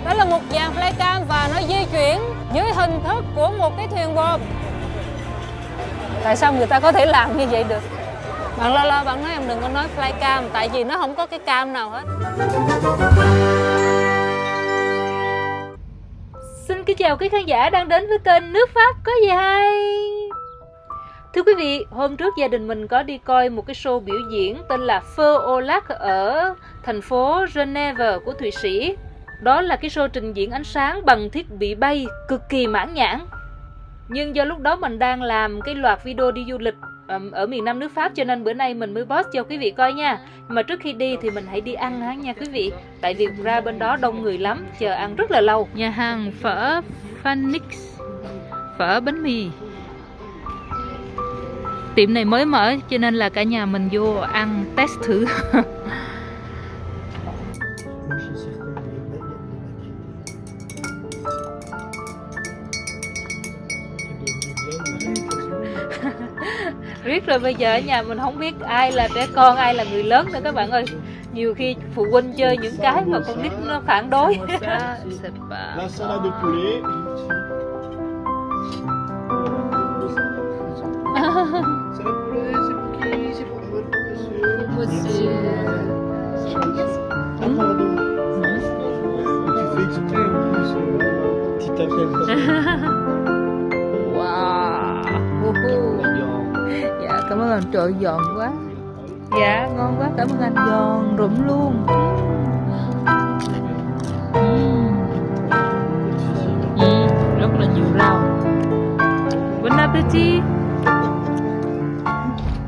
Đó là một dàn flycam và nó di chuyển dưới hình thức của một cái thuyền buồm. Tại sao người ta có thể làm như vậy được? Bạn lo bạn nói em đừng có nói flycam, tại vì nó không có cái cam nào hết. Xin kính chào quý khán giả đang đến với kênh Nước Pháp có gì hay. Thưa quý vị, hôm trước gia đình mình có đi coi một cái show biểu diễn tên là Feu au Lac ở thành phố Geneva của Thụy Sĩ. Đó là cái show trình diễn ánh sáng bằng thiết bị bay cực kỳ mãn nhãn. Nhưng do lúc đó mình đang làm cái loạt video đi du lịch ở miền Nam nước Pháp, cho nên bữa nay mình mới post cho quý vị coi nha. Mà trước khi đi thì mình hãy đi ăn ha nha quý vị. Tại vì ra bên đó đông người lắm, chờ ăn rất là lâu. Nhà hàng phở Phoenix, phở bánh mì. Tiệm này mới mở cho nên là cả nhà mình vô ăn test thử. Riết rồi bây giờ ở nhà mình không biết ai là trẻ con, ai là người lớn nữa các bạn ơi. Nhiều khi phụ huynh chơi những cái mà con nít nó phản đối. La salade de poulet. Salade poulet, c'est pour qui? C'est pour votre monsieur. Tu fais exprès en plus. Tu t'appelles. Wow. Dạ cảm ơn anh, trời giòn quá. Dạ ngon quá, cảm ơn anh, giòn rụm luôn. Rất là nhiều rau. Bon appetit.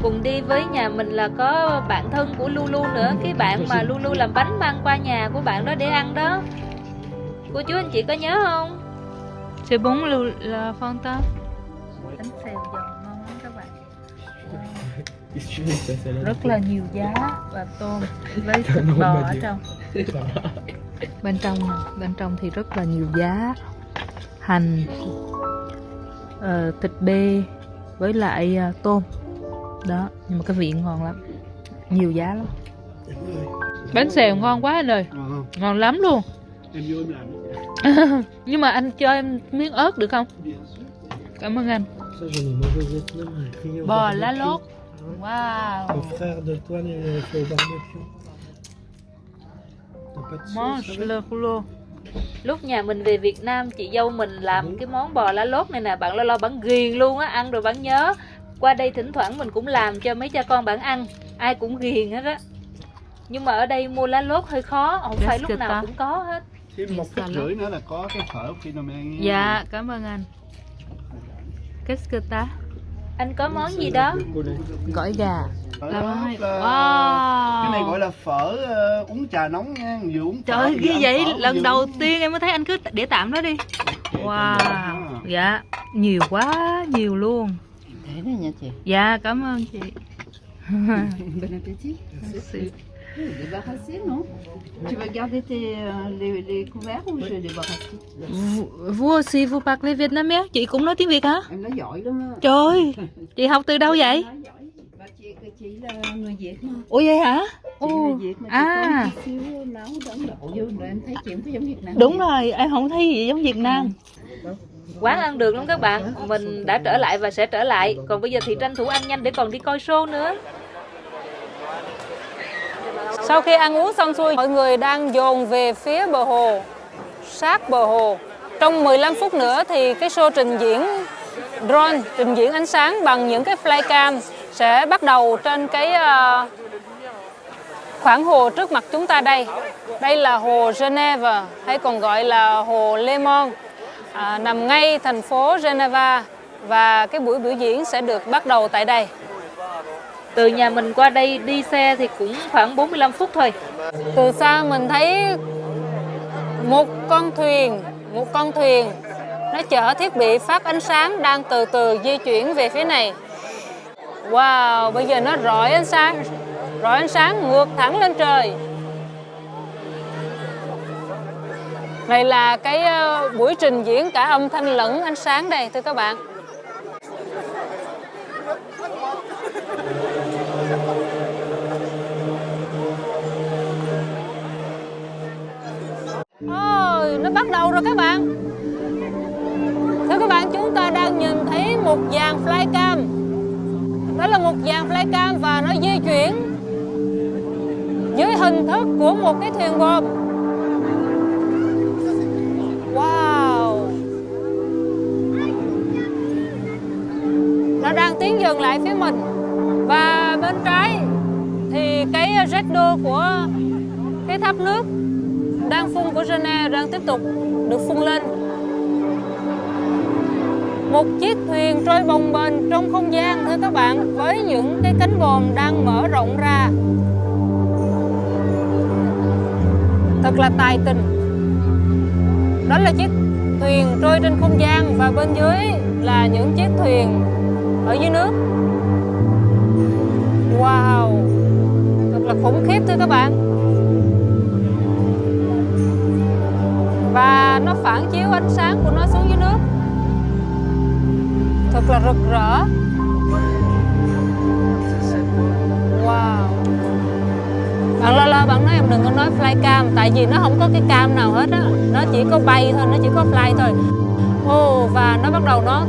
Cùng đi với nhà mình là có bạn thân của Lulu nữa. Cái bạn mà Lulu làm bánh mang qua nhà của bạn đó để ăn đó. Cô chú anh chị có nhớ không? C'est bon la Fanta. Bánh xèo giòn ngon lắm các bạn. Rất là nhiều giá và tôm với thịt bò ở trong. Bên trong thì rất là nhiều giá, hành, thịt bê với lại tôm đó, nhưng mà cái vị ngon lắm, nhiều giá lắm. Bánh xèo ngon quá anh ơi, ngon lắm luôn. Em vô em làm. Nhưng mà anh cho em miếng ớt được không? Cảm ơn anh. Bò lá lốt. Wow. Le frère de toi il fait au barbecue. T'as pas de sauce Mange le rouleau. Lúc nhà mình về Việt Nam, chị dâu mình làm cái món bò lá lốt này nè, bạn lo bạn ghiền luôn á, ăn rồi bạn nhớ. Qua đây thỉnh thoảng mình cũng làm cho mấy cha con bạn ăn, ai cũng ghiền hết á. Nhưng mà ở đây mua lá lốt hơi khó, không phải lúc nào cũng có hết. Thêm 1,5 nữa là có cái phở phenomen. Dạ, cảm ơn anh. Qu'est-ce que ta? Anh có món gì đó? Gỏi gà. Wow. Cái này gọi là phở uống trà nóng nha, vừa uống Trời ơi, vừa như ăn vậy phở, lần vừa đầu uống. tiên em mới thấy, anh cứ để tạm đó đi. Wow. Dạ, nhiều quá, nhiều luôn. Thế này nha chị. Dạ, cảm ơn chị. Bon appétit. Débarrassé, non? Tu vas garder les couverts ou je les débarrasse? Vous aussi, vous parlez vietnamien? Chị cũng nói tiếng Việt hả? Em nói giỏi lắm á. Trời, chị học từ đâu vậy? Nói giỏi. Và chị là người Việt mà. Ủa vậy hả? Chị là người Việt mà chị À. có một xíu nấu Ấn Độ vô rồi em thấy chị không có giống Việt Nam. Đúng rồi, em không thấy gì giống Việt Nam. Quán ăn được lắm các bạn. Mình đã trở lại và sẽ trở lại. Còn bây giờ thì tranh thủ ăn nhanh để còn đi coi show nữa. Sau khi ăn uống xong xuôi, mọi người đang dồn về phía bờ hồ, sát bờ hồ. Trong 15 phút nữa thì cái show trình diễn drone, trình diễn ánh sáng bằng những cái flycam sẽ bắt đầu trên cái khoảng hồ trước mặt chúng ta đây. Đây là hồ Geneva, hay còn gọi là hồ Le Mans, nằm ngay thành phố Geneva, và cái buổi biểu diễn sẽ được bắt đầu tại đây. Từ nhà mình qua đây đi xe thì cũng khoảng 45 phút thôi. Từ xa mình thấy một con thuyền nó chở thiết bị phát ánh sáng đang từ từ di chuyển về phía này. Wow, bây giờ nó rọi ánh sáng ngược thẳng lên trời. Này là cái buổi trình diễn cả âm thanh lẫn ánh sáng đây thưa các bạn. Ôi, nó bắt đầu rồi các bạn. Thưa các bạn, chúng ta đang nhìn thấy một dàn flycam. Đó là một dàn flycam và nó di chuyển dưới hình thức của một cái thuyền buồm. Wow. Nó đang tiến dần lại phía mình. Và bên trái thì cái jet d'eau của cái tháp nước đang phun của Geneva đang tiếp tục được phun lên. Một chiếc thuyền trôi bồng bềnh trong không gian, thưa các bạn, với những cái cánh buồm đang mở rộng ra. Thật là tài tình. Đó là chiếc thuyền trôi trên không gian và bên dưới là những chiếc thuyền ở dưới nước. Wow, thật là khủng khiếp thưa các bạn. Và nó phản chiếu ánh sáng của nó xuống dưới nước. Thật là rực rỡ. Wow. Bạn Lola, bạn nói em đừng có nói flycam, tại vì nó không có cái cam nào hết á, nó chỉ có bay thôi, nó chỉ có fly thôi. Và nó bắt đầu nó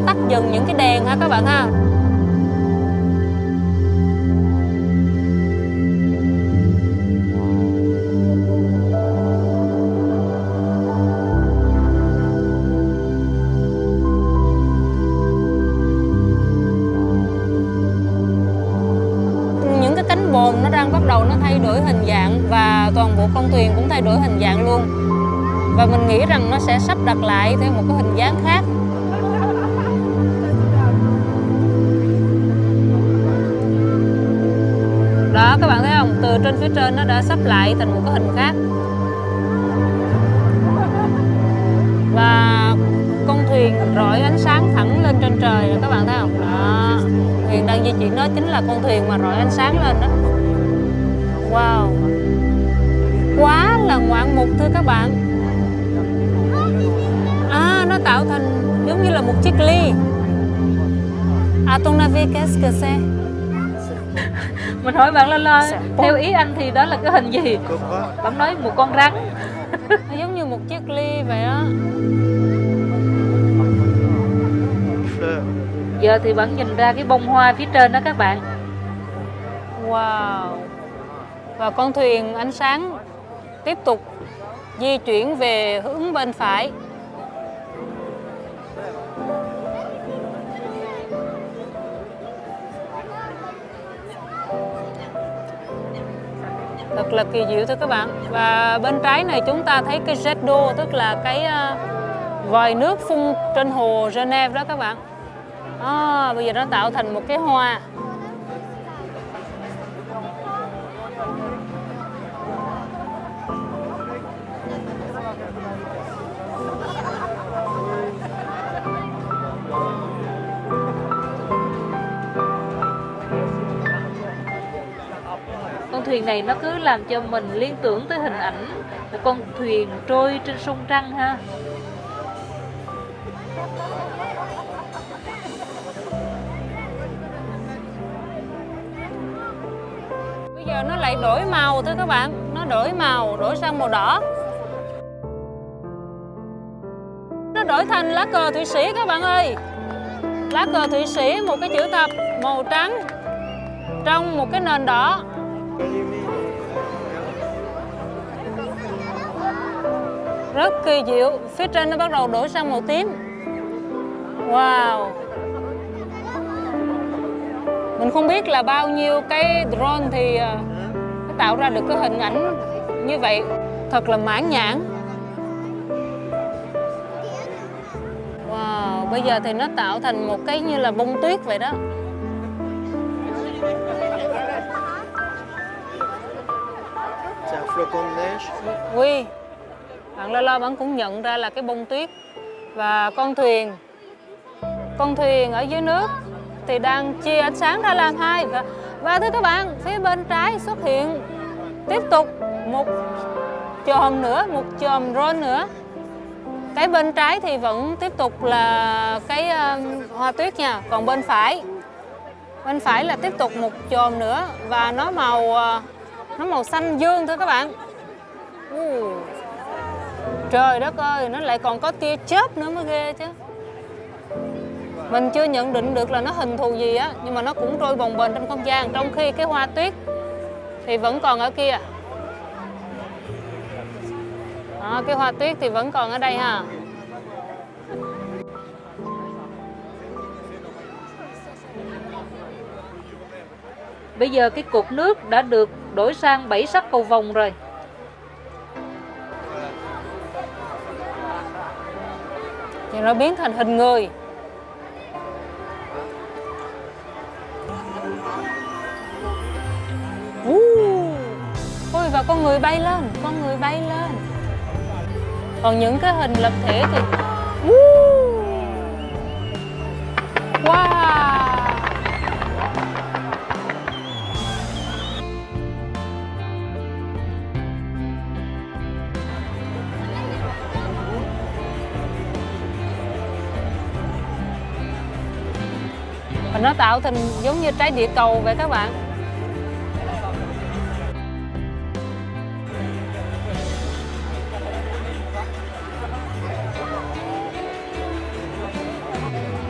tắt dần những cái đèn ha các bạn ha. Nó đang bắt đầu nó thay đổi hình dạng và toàn bộ con thuyền cũng thay đổi hình dạng luôn. Và mình nghĩ rằng nó sẽ sắp đặt lại theo một cái hình dáng khác. Đó, các bạn thấy không? Từ trên phía trên nó đã sắp lại thành một cái hình khác. Và con thuyền rọi ánh sáng thẳng lên trên trời rồi các bạn thấy không? Đó, thuyền đang di chuyển, đó chính là con thuyền mà rọi ánh sáng lên đó. Wow, quá là ngoạn mục thưa các bạn. Nó tạo thành giống như là một chiếc ly. À ton avis qu'est-ce que c'est? Mình hỏi bạn Lola, theo ý anh thì đó là cái hình gì? Bạn nói một con rắn. Nó giống như một chiếc ly vậy đó. Giờ thì bạn nhìn ra cái bông hoa phía trên đó các bạn. Wow. Và con thuyền ánh sáng tiếp tục di chuyển về hướng bên phải. Thật là kỳ diệu thưa các bạn. Và bên trái này chúng ta thấy cái jet d'eau, tức là cái vòi nước phun trên hồ Geneva đó các bạn. Bây giờ nó tạo thành một cái hoa. Con thuyền này nó cứ làm cho mình liên tưởng tới hình ảnh một con thuyền trôi trên sông Trăng ha. Bây giờ nó lại đổi màu thưa các bạn. Nó đổi màu, đổi sang màu đỏ. Nó đổi thành lá cờ Thụy Sĩ các bạn ơi. Lá cờ Thụy Sĩ, một cái chữ thập màu trắng trong một cái nền đỏ. Rất kỳ diệu. Phía trên nó bắt đầu đổi sang màu tím. Wow. Mình không biết là bao nhiêu cái drone thì nó tạo ra được cái hình ảnh như vậy. Thật là mãn nhãn. Wow. Bây giờ thì nó tạo thành một cái như là bông tuyết vậy đó. Oui. Bạn Lola bạn cũng nhận ra là cái bông tuyết. Và con thuyền ở dưới nước thì đang chia ánh sáng ra làm hai. Và thưa các bạn, phía bên trái xuất hiện tiếp tục một chòm nữa, một chòm drone nữa. Cái bên trái thì vẫn tiếp tục là cái hoa tuyết nha. Còn bên phải là tiếp tục một chòm nữa. Và nó màu xanh dương thưa các bạn. Trời đất ơi, nó lại còn có tia chớp nữa mới ghê chứ. Mình chưa nhận định được là nó hình thù gì á, nhưng mà nó cũng trôi bồng bềnh trong không gian, trong khi cái hoa tuyết thì vẫn còn ở kia. Đó, cái hoa tuyết thì vẫn còn ở đây ha. Bây giờ cái cột nước đã được đổi sang 7 sắc cầu vồng rồi. Thì nó biến thành hình người. Ôi, và con người bay lên, con người bay lên. Còn những cái hình lập thể thì wow. Và nó tạo thành giống như trái địa cầu vậy các bạn.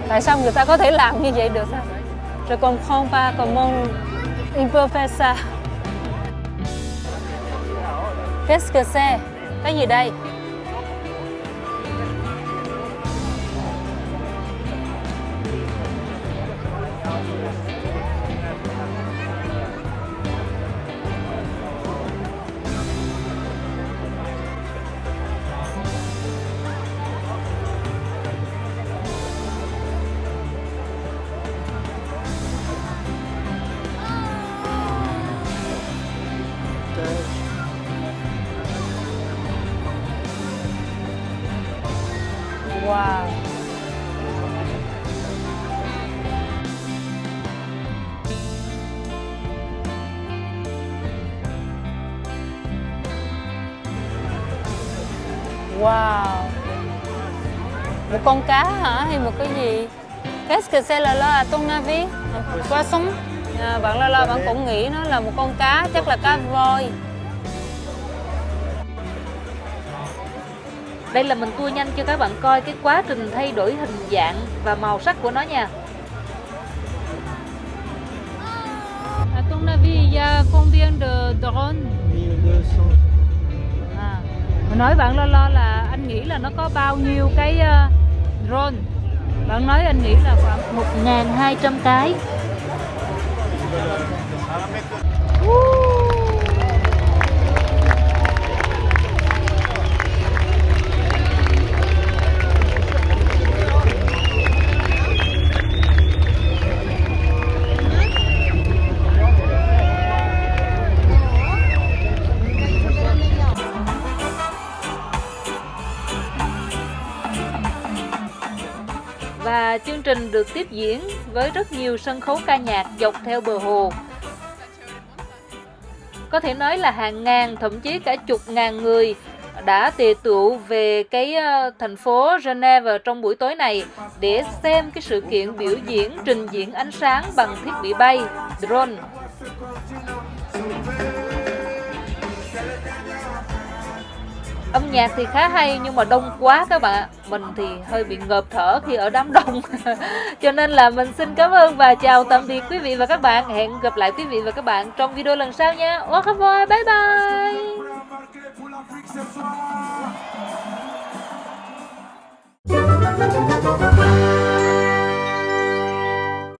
Tại sao người ta có thể làm như vậy được sao? Je comprends pas comment il peut faire ça. Qu'est-ce que c'est? Cái gì đây? Wow. Wow. Một con cá hả hay một cái gì? Qu'est-ce que c'est là à ton avis? Poisson. Bạn Lola bạn cũng nghĩ nó là một con cá, chắc là cá voi. Đây là mình tua nhanh cho các bạn coi cái quá trình thay đổi hình dạng và màu sắc của nó nha. À ton avis, il y a combien de drones? 1200. Mình nói bạn Lo là anh nghĩ là nó có bao nhiêu cái drone. Bạn nói anh nghĩ là khoảng 1200 cái. Và chương trình được tiếp diễn với rất nhiều sân khấu ca nhạc dọc theo bờ hồ. Có thể nói là hàng ngàn, thậm chí cả chục ngàn người đã tề tựu về cái thành phố Geneva trong buổi tối này để xem cái sự kiện biểu diễn trình diễn ánh sáng bằng thiết bị bay drone. Âm nhạc thì khá hay nhưng mà đông quá các bạn ạ. Mình thì hơi bị ngợp thở khi ở đám đông. Cho nên là mình xin cảm ơn và chào tạm biệt quý vị và các bạn. Hẹn gặp lại quý vị và các bạn trong video lần sau nha. Au revoir, bye bye.